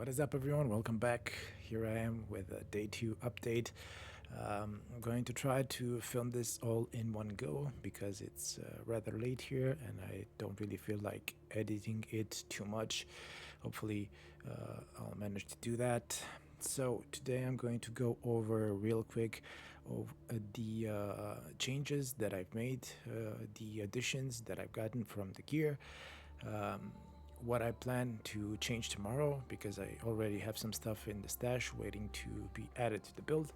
What is up, everyone? Welcome back. Here I am with a day 2 update. I'm going to try to film this all in one go because it's rather late here and I don't really feel like editing it too much. Hopefully I'll manage to do that. So today I'm going to go over real quick of the changes that I've made, the additions that I've gotten from the gear, what I plan to change tomorrow, because I already have some stuff in the stash waiting to be added to the build.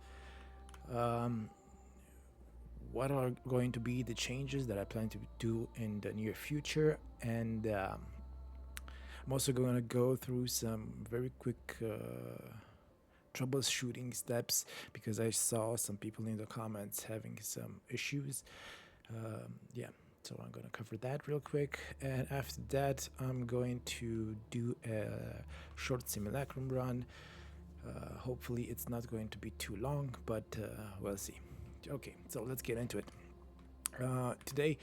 What are going to be the changes that I plan to do in the near future, and I'm also going to go through some very quick troubleshooting steps because I saw some people in the comments having some issues. Yeah, so I'm going to cover that real quick, and after that I'm going to do a short simulacrum run. Hopefully it's not going to be too long, but we'll see. Okay, so let's get into it. Today,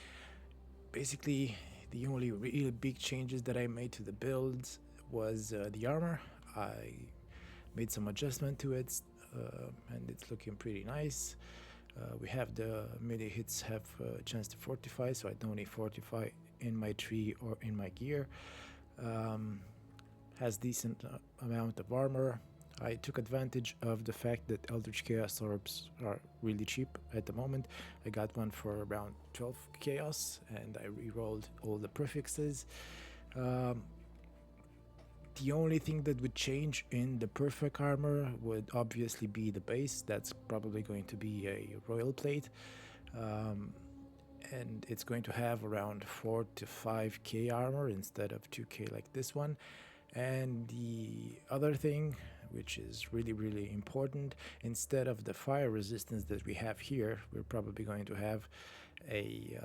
basically, the only really big changes that I made to the build was the armor. I made some adjustment to it, and it's looking pretty nice. We have the melee hits have a chance to fortify, so I don't need fortify in my tree or in my gear. Has decent amount of armor. I took advantage of the fact that Eldritch Chaos Orbs are really cheap at the moment. I got one for around 12 Chaos and I re-rolled all the prefixes. The only thing that would change in the perfect armor would obviously be the base. That's probably going to be a royal plate. And it's going to have around 4 to 5k armor instead of 2k like this one. And the other thing, which is really important, instead of the fire resistance that we have here, we're probably going to have a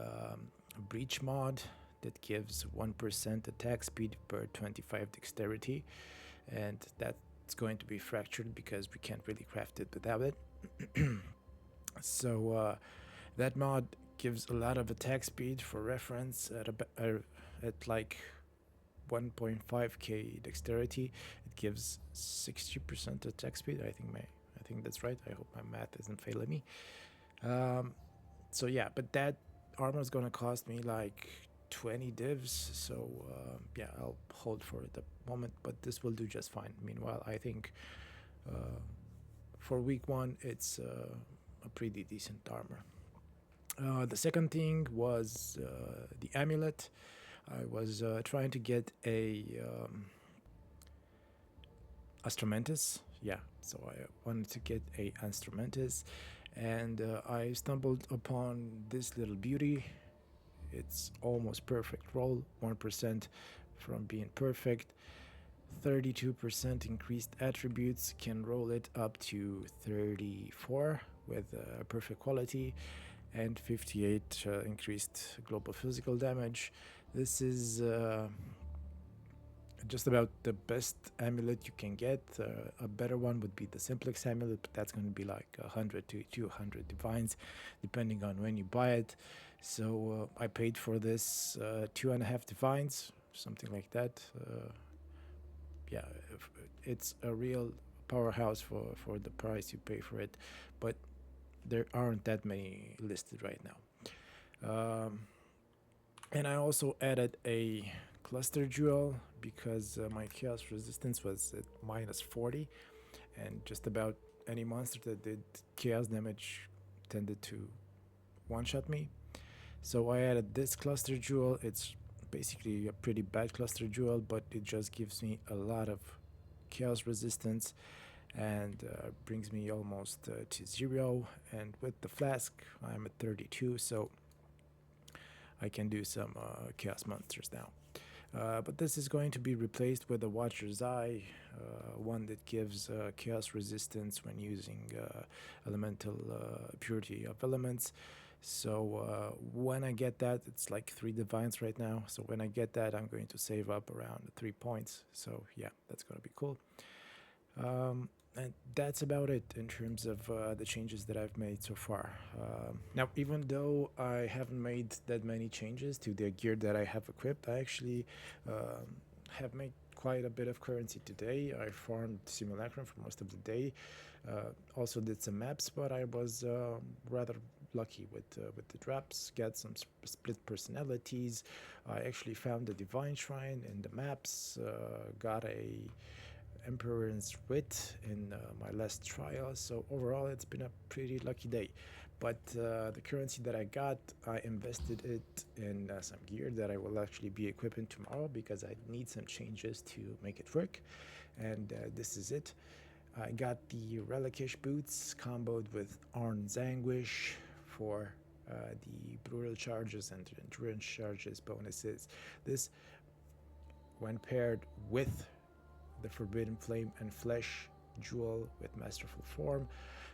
breach mod that gives 1% attack speed per 25 dexterity, and that's going to be fractured because we can't really craft it without it. So that mod gives a lot of attack speed. For reference, at like 1.5k dexterity, it gives 60% attack speed. I think that's right. I hope my math isn't failing me. So yeah, but that armor is gonna cost me like 20 divs, so yeah, I'll hold for it at the moment, but this will do just fine. Meanwhile, I think for week 1 it's a pretty decent armor. The second thing was the amulet. I was trying to get a Instrumentus. Yeah, so I wanted to get a Instrumentus, and I stumbled upon this little beauty. It's almost perfect roll, 1% from being perfect, 32% increased attributes, can roll it up to 34 with perfect quality, and 58 increased global physical damage. This is just about the best amulet you can get. A better one would be the Simplex amulet, but that's going to be like 100 to 200 divines depending on when you buy it. So I paid for this 2.5 divines, something like that. Yeah, it's a real powerhouse for the price you pay for it, but there aren't that many listed right now. And I also added a cluster jewel because my chaos resistance was at -40, and just about any monster that did chaos damage tended to one-shot me. So I added this cluster jewel. It's basically a pretty bad cluster jewel, but it just gives me a lot of chaos resistance and brings me almost to 0. And with the flask I'm at 32, so I can do some chaos monsters now. But this is going to be replaced with a Watcher's Eye, one that gives chaos resistance when using elemental purity of elements. So when I get that, it's like 3 divines right now. So when I get that, I'm going to save up around 3 points. So yeah, that's going to be cool. And that's about it in terms of the changes that I've made so far. Now, even though I haven't made that many changes to the gear that I have equipped, I actually have made quite a bit of currency today. I farmed Simulacrum for most of the day. Also did some maps, but I was rather lucky with the drops. Got some split personalities. I actually found a divine shrine in the maps. Got a Emperor's Wit in my last trial. So overall, it's been a pretty lucky day. But the currency that I got, I invested it in some gear that I will actually be equipping tomorrow because I need some changes to make it work. And this is it. I got the Relikish boots comboed with Arn's Anguish for the brutal charges and endurance charges bonuses. This, when paired with the Forbidden Flame and Flesh jewel with Masterful Form,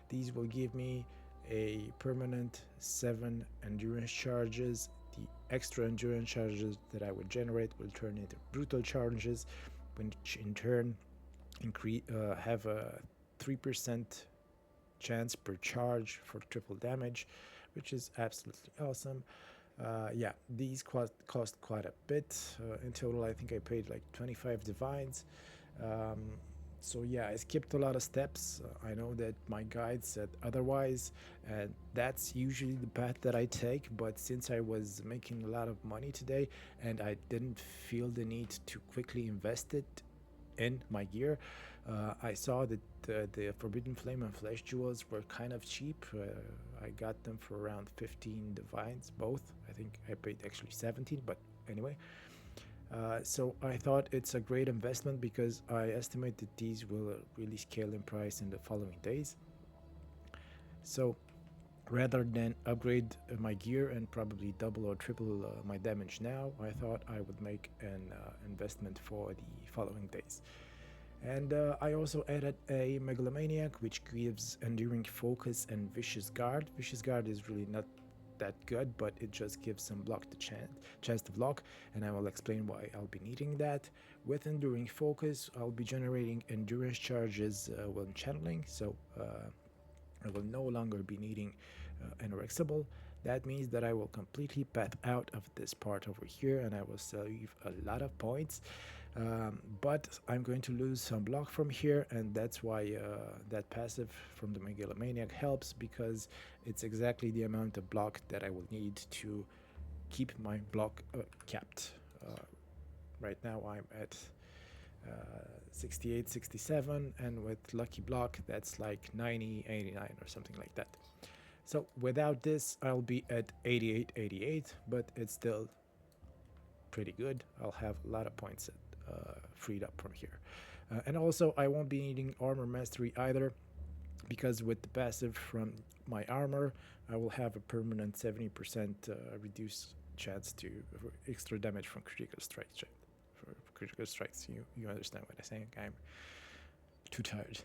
these will give me a permanent 7 endurance charges. The extra endurance charges that I would generate will turn into brutal charges, which in turn have a 3% chance per charge for triple damage, which is absolutely awesome. Yeah, these cost quite a bit. In total, I think I paid like 25 divines. So yeah, I skipped a lot of steps. I know that my guide said otherwise, and that's usually the path that I take, but since I was making a lot of money today and I didn't feel the need to quickly invest it in my gear, I saw that the Forbidden Flame and Flesh jewels were kind of cheap. I got them for around 15 divines, both. I think I paid actually 17, but anyway. So I thought it's a great investment because I estimate that these will really scale in price in the following days. So rather than upgrade my gear and probably double or triple my damage now, I thought I would make an investment for the following days. And I also added a Megalomaniac, which gives Enduring Focus and Vicious Guard. Vicious Guard is really not that good, but it just gives some block to chance to block, and I will explain why I'll be needing that. With Enduring Focus, I'll be generating endurance charges when channeling, so I will no longer be needing Anorexable. That means that I will completely path out of this part over here and I will save a lot of points. But I'm going to lose some block from here, and that's why that passive from the Megalomaniac helps, because it's exactly the amount of block that I will need to keep my block capped. Right now I'm at 68, 67, and with lucky block that's like 90, 89 or something like that. So without this I'll be at 88, 88, but it's still pretty good. I'll have a lot of points freed up from here. And also I won't be needing armor mastery either, because with the passive from my armor I will have a permanent 70% reduced chance to extra damage from critical strikes. For critical strikes, you understand what I'm saying. I'm too tired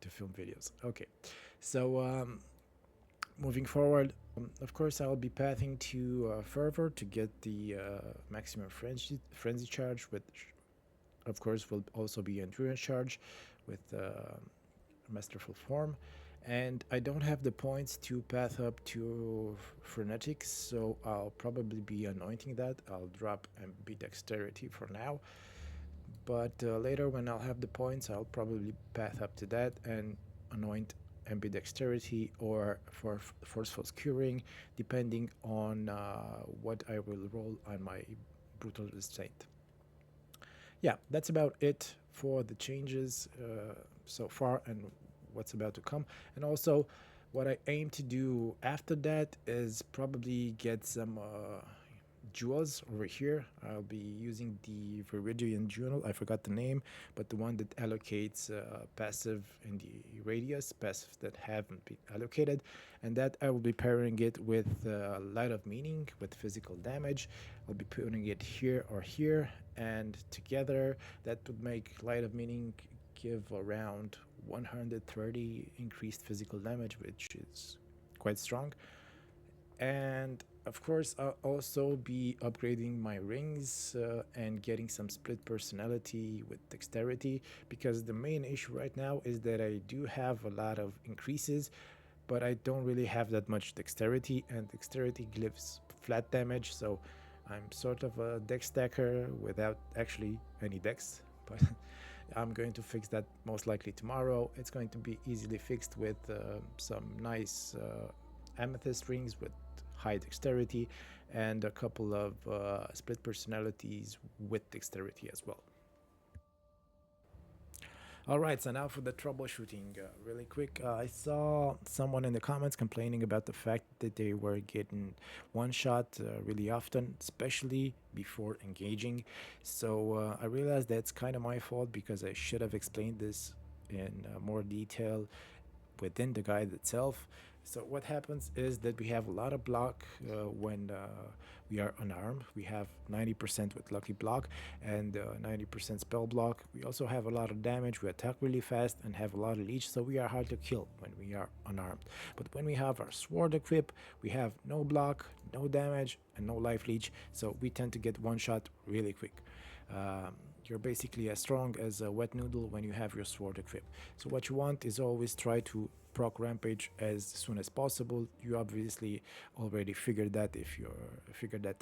to film videos. Okay, so moving forward, of course I'll be pathing to Fervor to get the maximum frenzy charge, which of course will also be endurance charge with Masterful Form. And I don't have the points to path up to Frenetics, so I'll probably be anointing that. I'll drop Ambidexterity for now, but later when I'll have the points I'll probably path up to that and anoint Ambidexterity or for Forceful Curing, depending on what I will roll on my Brutal Restraint. Yeah, that's about it for the changes so far and what's about to come. And also what I aim to do after that is probably get some jewels over here. I'll be using the Viridian Jewel, I forgot the name, but the one that allocates passive in the radius, passive that haven't been allocated, and that I will be pairing it with Light of Meaning with physical damage. I'll be putting it here or here, and together that would make Light of Meaning give around 130 increased physical damage, which is quite strong. And of course I'll also be upgrading my rings and getting some split personality with dexterity, because the main issue right now is that I do have a lot of increases, but I don't really have that much dexterity, and dexterity gives flat damage, so I'm sort of a dex stacker without actually any dex, but I'm going to fix that most likely tomorrow. It's going to be easily fixed with some nice amethyst rings with high dexterity and a couple of split personalities with dexterity as well. All right, so now for the troubleshooting, really quick. I saw someone in the comments complaining about the fact that they were getting one shot really often, especially before engaging. So I realized that's kind of my fault because I should have explained this in more detail within the guide itself. So what happens is that we have a lot of block when we are unarmed. We have 90% with lucky block and 90% spell block. We also have a lot of damage. We attack really fast and have a lot of leech, so we are hard to kill when we are unarmed. But when we have our sword equip, we have no block, no damage, and no life leech, so we tend to get one shot really quick. You're basically as strong as a wet noodle when you have your sword equipped. So what you want is always try to proc rampage as soon as possible. You obviously already figured that if you're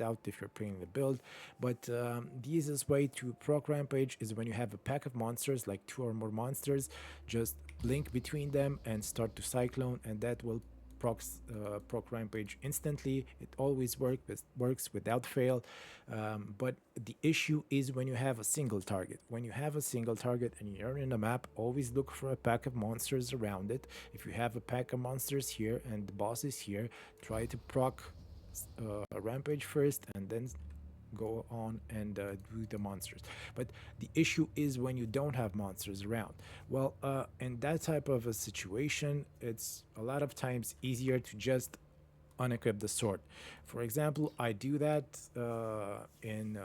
out if you're playing the build, but the easiest way to proc rampage is when you have a pack of monsters, like 2 or more monsters, just blink between them and start to cyclone, and that will proc rampage instantly. It always works without fail, but the issue is when you have a single target. When you have a single target and you're in a map, always look for a pack of monsters around it. If you have a pack of monsters here and the boss is here, try to proc a rampage first and then go on and do the monsters. But the issue is when you don't have monsters around. Well, in that type of a situation, it's a lot of times easier to just unequip the sword. For example, I do that in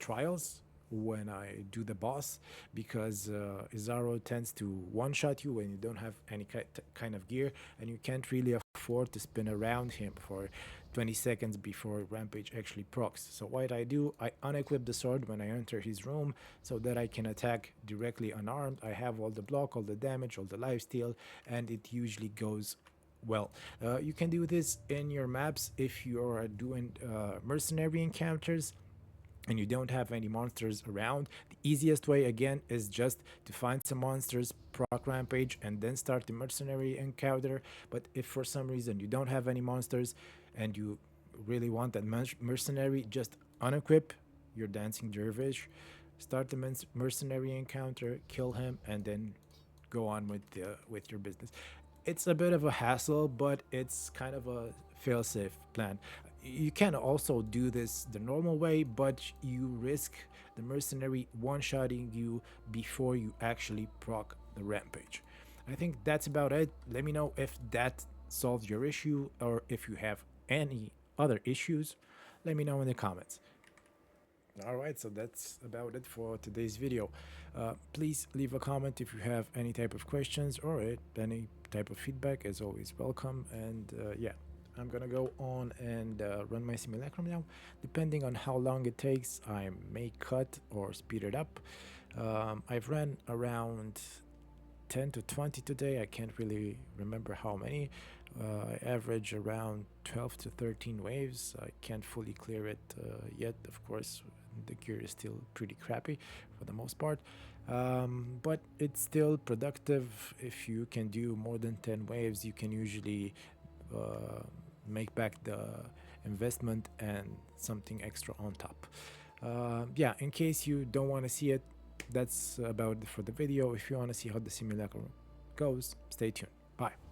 trials when I do the boss, because Izaro tends to one-shot you when you don't have any kind of gear, and you can't really afford to spin around him for 20 seconds before rampage actually procs. So what I do, I unequip the sword when I enter his room so that I can attack directly unarmed. I have all the block, all the damage, all the lifesteal, and it usually goes well. You can do this in your maps if you are doing mercenary encounters and you don't have any monsters around. The easiest way again is just to find some monsters, proc rampage, and then start the mercenary encounter. But if for some reason you don't have any monsters and you really want that mercenary, just unequip your dancing dervish, start the mercenary encounter, kill him, and then go on with your business. It's a bit of a hassle, but it's kind of a fail-safe plan. You can also do this the normal way, but you risk the mercenary one-shotting you before you actually proc the rampage. I think that's about it. Let me know if that solves your issue, or if you have any other issues. Let me know in the comments. Alright, so that's about it for today's video. Please leave a comment if you have any type of questions or any type of feedback. Is always welcome. And yeah, I'm gonna go on and run my simulacrum now. Depending on how long it takes, I may cut or speed it up. I've run around 10 to 20 today. I can't really remember how many. I average around 12 to 13 waves. I can't fully clear it yet, of course. The gear is still pretty crappy for the most part, but it's still productive. If you can do more than 10 waves, you can usually make back the investment and something extra on top. Yeah, in case you don't want to see it, that's about it for the video. If you want to see how the simulacrum goes, stay tuned. Bye.